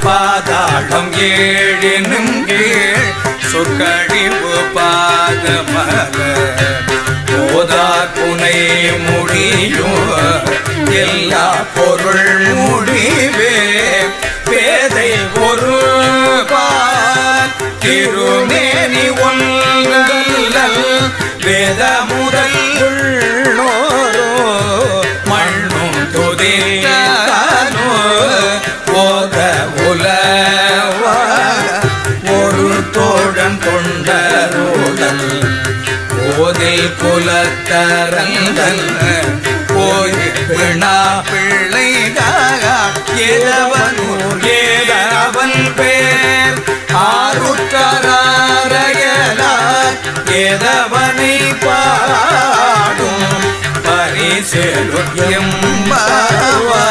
பாதாளம் ஏழினும் கீழ் சொற்கழிவு பாதமர போதார் புனை முடியும் எல்லா பொருள் முடிவே பேதை ஒரு திருமேனி ஒன்றல் வேத முதல் உள்ளோரோ மண்ணும் துதியானோ போத உலவ ஒரு தோழன் கொண்டருடல் போதில் குலத்தரந்தன் போய் பிணா பிள்ளைதாக ஏதவன் பேர் ஆருற்றரையலார் ஏதவனை பாடும் பரிசெலுக்கியம் பாவா